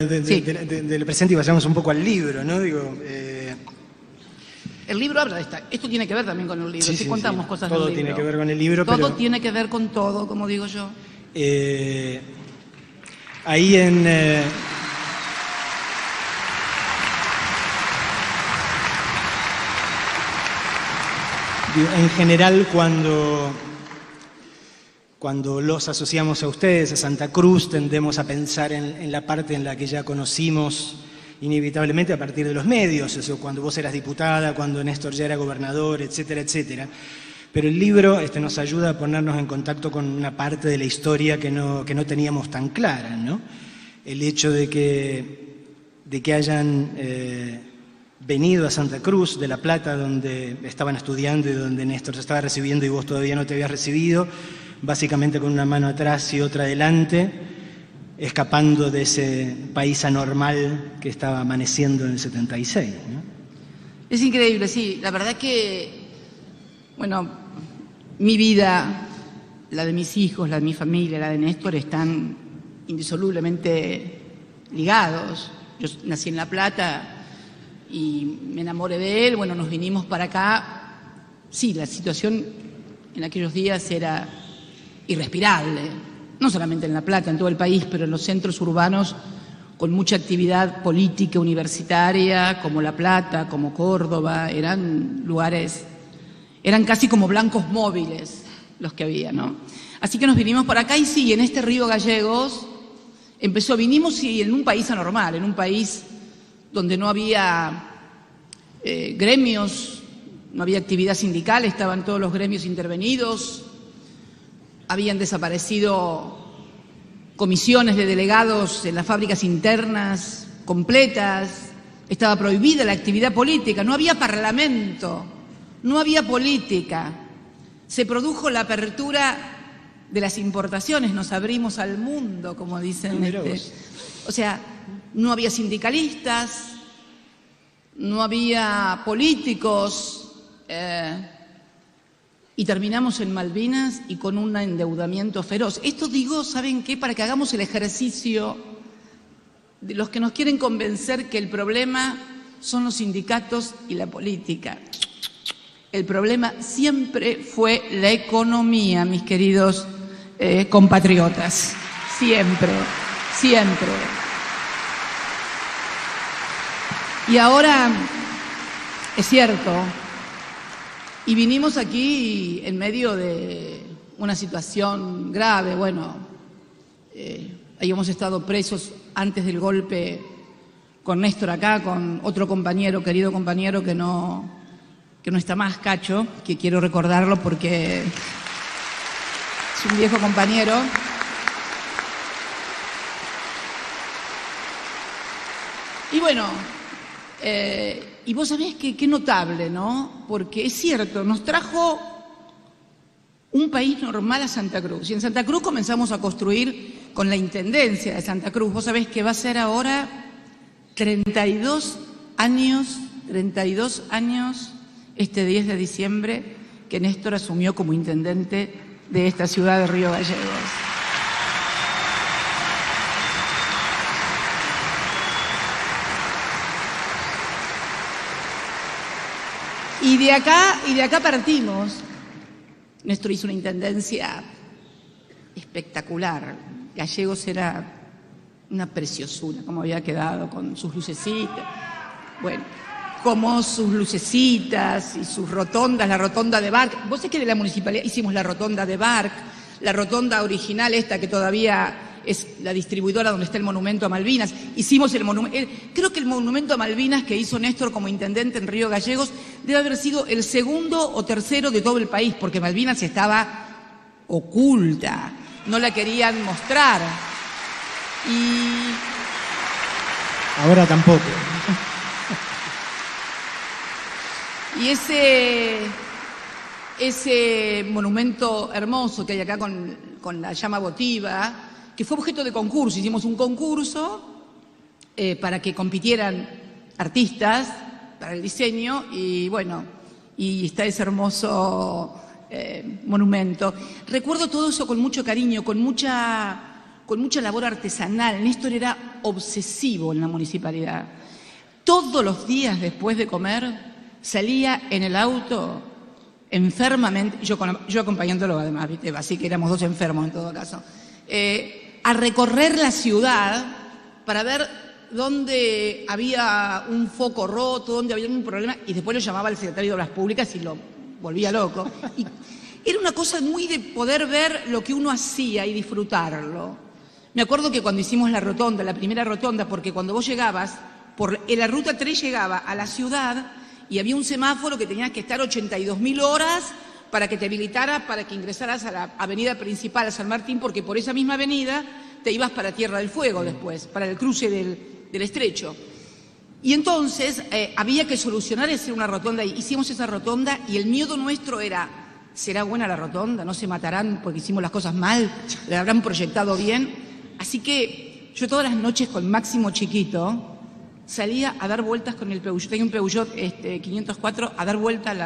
Sí. del presente y vayamos un poco al libro, ¿no? Digo, El libro habla de esto tiene que ver también con el libro. sí, Si sí, contamos sí. cosas Todo del libro. tiene que ver con el libro, Todo pero tiene que ver con todo, como digo yo. Ahí en general, cuando los asociamos a ustedes, a Santa Cruz, tendemos a pensar en la parte en la que ya conocimos inevitablemente a partir de los medios, eso, cuando vos eras diputada, cuando Néstor ya era gobernador, etcétera, etcétera. Pero el libro nos ayuda a ponernos en contacto con una parte de la historia que no teníamos tan clara, ¿no? El hecho de que hayan venido a Santa Cruz de La Plata, donde estaban estudiando y donde Néstor se estaba recibiendo y vos todavía no te habías recibido, básicamente con una mano atrás y otra adelante, escapando de ese país anormal que estaba amaneciendo en el 76, ¿no? Es increíble, sí. La verdad que, bueno, mi vida, la de mis hijos, la de mi familia, la de Néstor, están indisolublemente ligados. Yo nací en La Plata y me enamoré de él. Bueno, nos vinimos para acá. Sí, la situación en aquellos días era irrespirable, no solamente en La Plata, en todo el país, pero en los centros urbanos con mucha actividad política universitaria, como La Plata, como Córdoba, eran lugares, eran casi como blancos móviles los que había, ¿no? Así que nos vinimos para acá y sí, en este Río Gallegos vinimos y en un país anormal, en un país donde no había gremios, no había actividad sindical, estaban todos los gremios intervenidos, habían desaparecido comisiones de delegados en las fábricas internas completas, estaba prohibida la actividad política, no había parlamento, no había política. Se produjo la apertura de las importaciones, nos abrimos al mundo, como dicen. O sea, no había sindicalistas, no había políticos, y terminamos en Malvinas y con un endeudamiento feroz. Esto digo, ¿saben qué? Para que hagamos el ejercicio de los que nos quieren convencer que el problema son los sindicatos y la política. El problema siempre fue la economía, mis queridos compatriotas. Siempre, siempre. Y ahora, es cierto, y vinimos aquí en medio de una situación grave. Bueno, habíamos estado presos antes del golpe con Néstor acá, con otro compañero, querido compañero que no está más, Cacho, que quiero recordarlo porque es un viejo compañero. Y bueno, y vos sabés que qué notable, ¿no? Porque es cierto, nos trajo un país normal a Santa Cruz. Y en Santa Cruz comenzamos a construir con la Intendencia de Santa Cruz. Vos sabés que va a ser ahora 32 años, este 10 de diciembre, que Néstor asumió como intendente de esta ciudad de Río Gallegos. Y de acá partimos. Néstor hizo una intendencia espectacular. Gallegos era una preciosura, como había quedado con sus lucecitas. Bueno, como sus lucecitas y sus rotondas, la rotonda de Barc. Vos sabés que de la municipalidad hicimos la rotonda de Barc, la rotonda original esta que todavía es la distribuidora donde está el monumento a Malvinas. Hicimos el monumento, creo que el monumento a Malvinas que hizo Néstor como intendente en Río Gallegos debe haber sido el segundo o tercero de todo el país, porque Malvinas estaba oculta, no la querían mostrar. Y ahora tampoco. Y ese monumento hermoso que hay acá con la llama votiva, que fue objeto de concurso, hicimos un concurso para que compitieran artistas para el diseño y bueno, y está ese hermoso monumento. Recuerdo todo eso con mucho cariño, con mucha con mucha labor artesanal. Néstor era obsesivo en la municipalidad. Todos los días después de comer salía en el auto enfermamente, yo acompañándolo además, ¿viste? Así que éramos dos enfermos en todo caso, a recorrer la ciudad para ver dónde había un foco roto, dónde había un problema, y después lo llamaba al secretario de Obras Públicas y lo volvía loco. Y era una cosa muy de poder ver lo que uno hacía y disfrutarlo. Me acuerdo que cuando hicimos la rotonda, la primera rotonda, porque cuando vos llegabas, en la ruta 3 llegaba a la ciudad y había un semáforo que tenías que estar 82.000 horas para que te habilitara, para que ingresaras a la avenida principal, a San Martín, porque por esa misma avenida te ibas para Tierra del Fuego después, para el cruce del estrecho. Y entonces había que solucionar hacer una rotonda. Hicimos esa rotonda y el miedo nuestro era, ¿será buena la rotonda? ¿No se matarán porque hicimos las cosas mal? ¿La habrán proyectado bien? Así que yo todas las noches con Máximo chiquito salía a dar vueltas con el Peugeot, tenía un Peugeot 504, a dar vueltas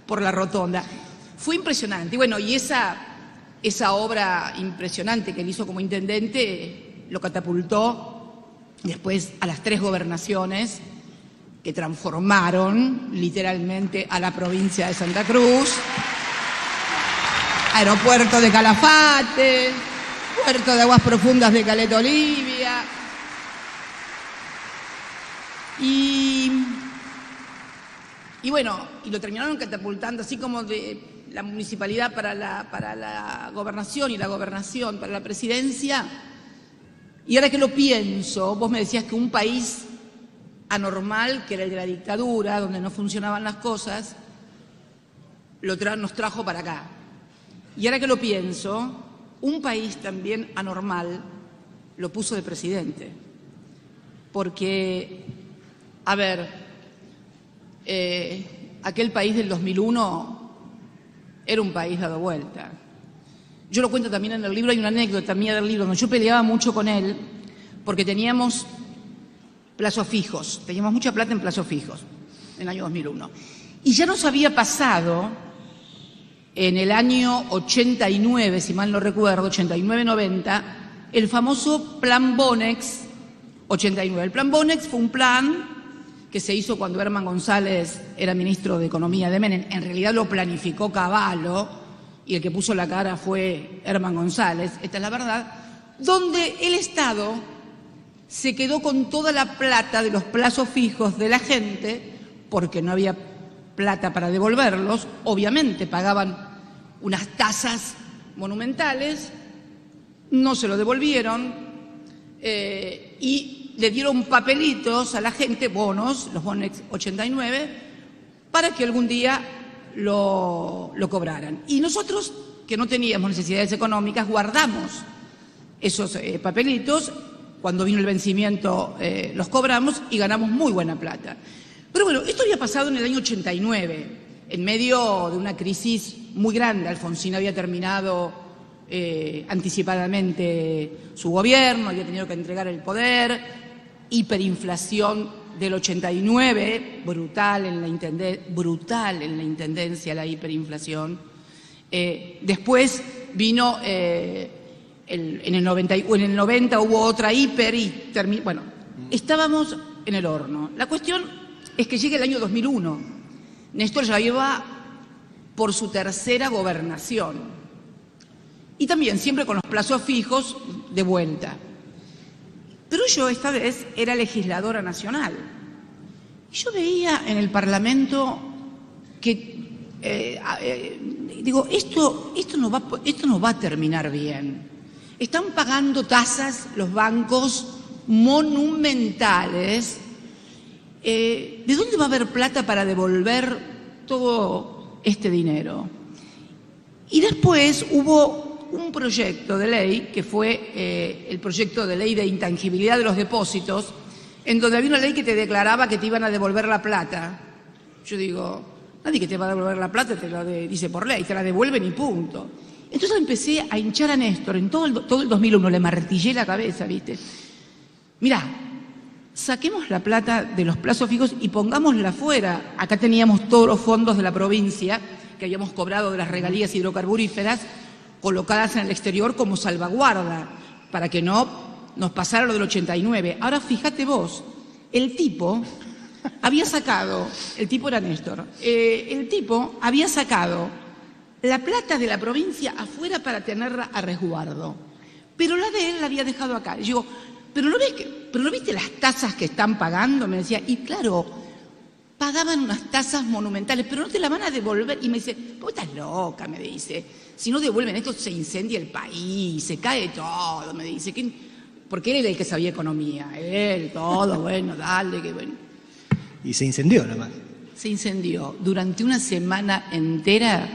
por la rotonda. Fue impresionante. Y bueno, y esa obra impresionante que él hizo como intendente lo catapultó después a las 3 gobernaciones que transformaron literalmente a la provincia de Santa Cruz. Aeropuerto de Calafate, Puerto de Aguas Profundas de Caleta Olivia. Y bueno, y lo terminaron catapultando, así como de la municipalidad para la gobernación y la gobernación para la presidencia. Y ahora que lo pienso, vos me decías que un país anormal, que era el de la dictadura, donde no funcionaban las cosas, nos trajo para acá. Y ahora que lo pienso, un país también anormal lo puso de presidente. Porque, a ver, aquel país del 2001 era un país dado vuelta. Yo lo cuento también en el libro, hay una anécdota mía del libro, donde yo peleaba mucho con él porque teníamos plazos fijos, teníamos mucha plata en plazos fijos en el año 2001. Y ya nos había pasado en el año 89, si mal no recuerdo, 89-90, el famoso Plan Bonex 89. El Plan Bonex fue un plan que se hizo cuando Herman González era ministro de Economía de Menem. En realidad lo planificó Cavallo y el que puso la cara fue Herman González, esta es la verdad, donde el Estado se quedó con toda la plata de los plazos fijos de la gente porque no había plata para devolverlos, obviamente pagaban unas tasas monumentales, no se lo devolvieron y le dieron papelitos a la gente, bonos, los Bonex 89, para que algún día lo cobraran. Y nosotros, que no teníamos necesidades económicas, guardamos esos papelitos. Cuando vino el vencimiento los cobramos y ganamos muy buena plata. Pero bueno, esto había pasado en el año 89, en medio de una crisis muy grande. Alfonsín había terminado anticipadamente su gobierno, había tenido que entregar el poder, hiperinflación del 89, brutal en la intendencia la hiperinflación. Después vino en el 90 hubo otra hiper y terminó. Bueno, estábamos en el horno. La cuestión es que llega el año 2001. Néstor ya iba por su tercera gobernación. Y también siempre con los plazos fijos de vuelta. Pero yo esta vez era legisladora nacional. Y yo veía en el Parlamento que, digo, esto no va a terminar bien. Están pagando tasas los bancos monumentales. ¿De dónde va a haber plata para devolver todo este dinero? Y después hubo un proyecto de ley, que fue el proyecto de ley de intangibilidad de los depósitos, en donde había una ley que te declaraba que te iban a devolver la plata. Yo digo, nadie que te va a devolver la plata te lo dice por ley, te la devuelven y punto. Entonces empecé a hinchar a Néstor, en todo el 2001, le martillé la cabeza, ¿viste? Mirá, saquemos la plata de los plazos fijos y pongámosla afuera. Acá teníamos todos los fondos de la provincia que habíamos cobrado de las regalías hidrocarburíferas, colocadas en el exterior como salvaguarda. para que no nos pasara lo del 89. Ahora fíjate vos, el tipo había sacado, el tipo era Néstor, el tipo había sacado la plata de la provincia afuera para tenerla a resguardo, pero la de él la había dejado acá. Y yo digo, ¿pero no viste las tasas que están pagando? Me decía, y claro, pagaban unas tasas monumentales, pero no te la van a devolver. Y me dice, vos estás loca, me dice, si no devuelven esto se incendia el país, se cae todo, me dice, porque él era el que sabía economía, él, todo, bueno, dale, que bueno. Y se incendió nada más. Se incendió. Durante una semana entera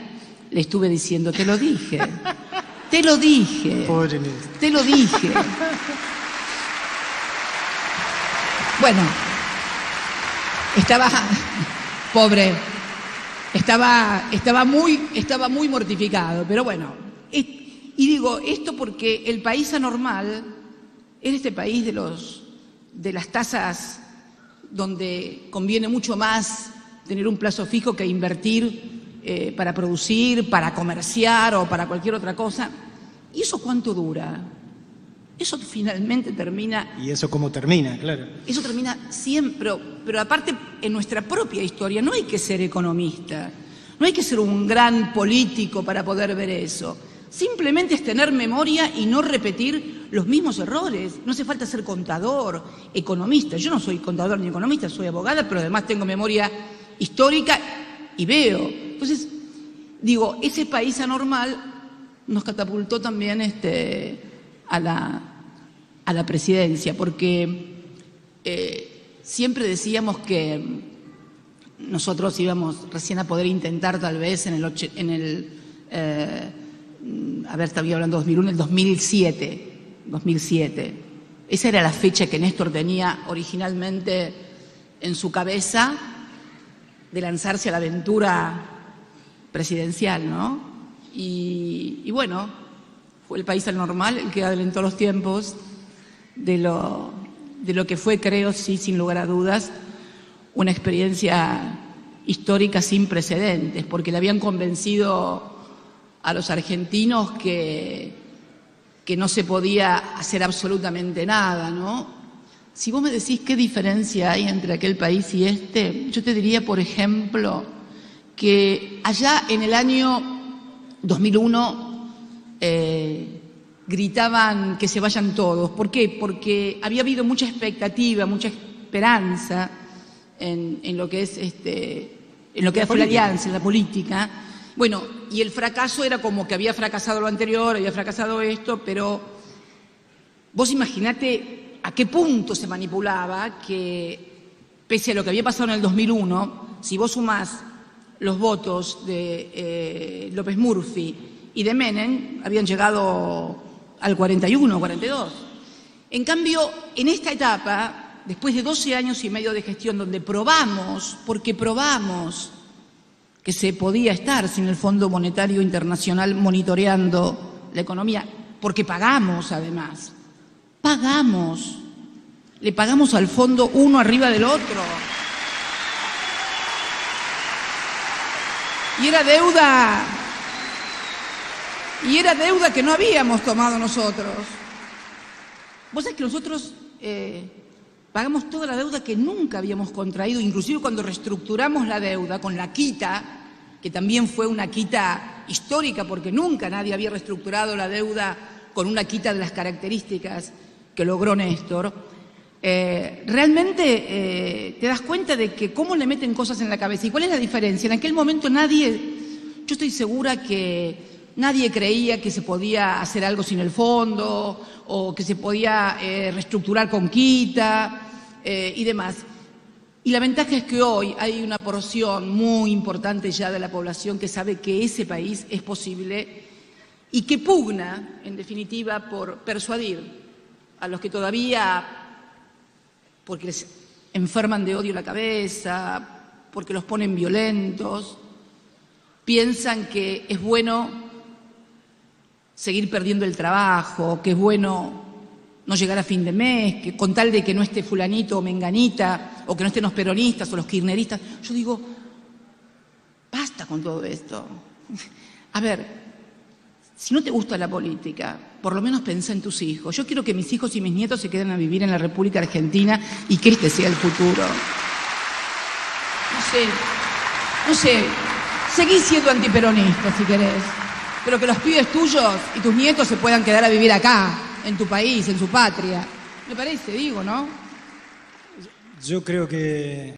le estuve diciendo, te lo dije, te lo dije, Pobre Néstor. te lo dije. Bueno, estaba, pobre, estaba muy mortificado, pero bueno, y digo esto porque el país anormal es este país de las tasas donde conviene mucho más tener un plazo fijo que invertir para producir, para comerciar o para cualquier otra cosa. ¿Y eso cuánto dura? Eso finalmente termina... ¿Y eso cómo termina? Claro. Eso termina siempre, pero aparte en nuestra propia historia no hay que ser economista, no hay que ser un gran político para poder ver eso. Simplemente es tener memoria y no repetir los mismos errores. No hace falta ser contador, economista. Yo no soy contador ni economista, soy abogada, pero además tengo memoria histórica y veo. Entonces, digo, ese país anormal nos catapultó también a la presidencia, porque siempre decíamos que nosotros íbamos recién a poder intentar tal vez estaba hablando de 2001, el 2007. Esa era la fecha que Néstor tenía originalmente en su cabeza de lanzarse a la aventura presidencial, ¿no? Y bueno, fue el país anormal el que adelantó los tiempos de lo que fue, creo, sí, sin lugar a dudas, una experiencia histórica sin precedentes, porque le habían convencido a los argentinos que no se podía hacer absolutamente nada, ¿no? Si vos me decís qué diferencia hay entre aquel país y este, yo te diría, por ejemplo, que allá en el año 2001 gritaban que se vayan todos. ¿Por qué? Porque había habido mucha expectativa, mucha esperanza en lo que es en lo que fue la alianza, en la política. Bueno, y el fracaso era como que había fracasado lo anterior, había fracasado esto, pero vos imaginate a qué punto se manipulaba que, pese a lo que había pasado en el 2001, si vos sumás los votos de López Murphy y de Menem, habían llegado al 41, 42. En cambio, en esta etapa, después de 12 años y medio de gestión, donde probamos, porque probamos que se podía estar sin el Fondo Monetario Internacional monitoreando la economía, porque pagamos además, le pagamos al fondo uno arriba del otro. Y era deuda que no habíamos tomado nosotros. Vos sabés que nosotros pagamos toda la deuda que nunca habíamos contraído, inclusive cuando reestructuramos la deuda con la quita, que también fue una quita histórica porque nunca nadie había reestructurado la deuda con una quita de las características que logró Néstor. Realmente te das cuenta de que cómo le meten cosas en la cabeza. ¿Y cuál es la diferencia? En aquel momento yo estoy segura que nadie creía que se podía hacer algo sin el fondo o que se podía reestructurar con quita y demás. Y la ventaja es que hoy hay una porción muy importante ya de la población que sabe que ese país es posible y que pugna, en definitiva, por persuadir a los que todavía, porque les enferman de odio la cabeza, porque los ponen violentos, piensan que es bueno seguir perdiendo el trabajo, que es bueno no llegar a fin de mes, que con tal de que no esté fulanito o menganita, o que no estén los peronistas o los kirchneristas. Yo digo, basta con todo esto. A ver, Si no te gusta la política, por lo menos pensá en tus hijos. Yo quiero que mis hijos y mis nietos se queden a vivir en la República Argentina y que este sea el futuro. No sé, seguí siendo antiperonista si querés, pero que los pibes tuyos y tus nietos se puedan quedar a vivir acá, en tu país, en su patria. Me parece, digo, ¿no? Yo creo que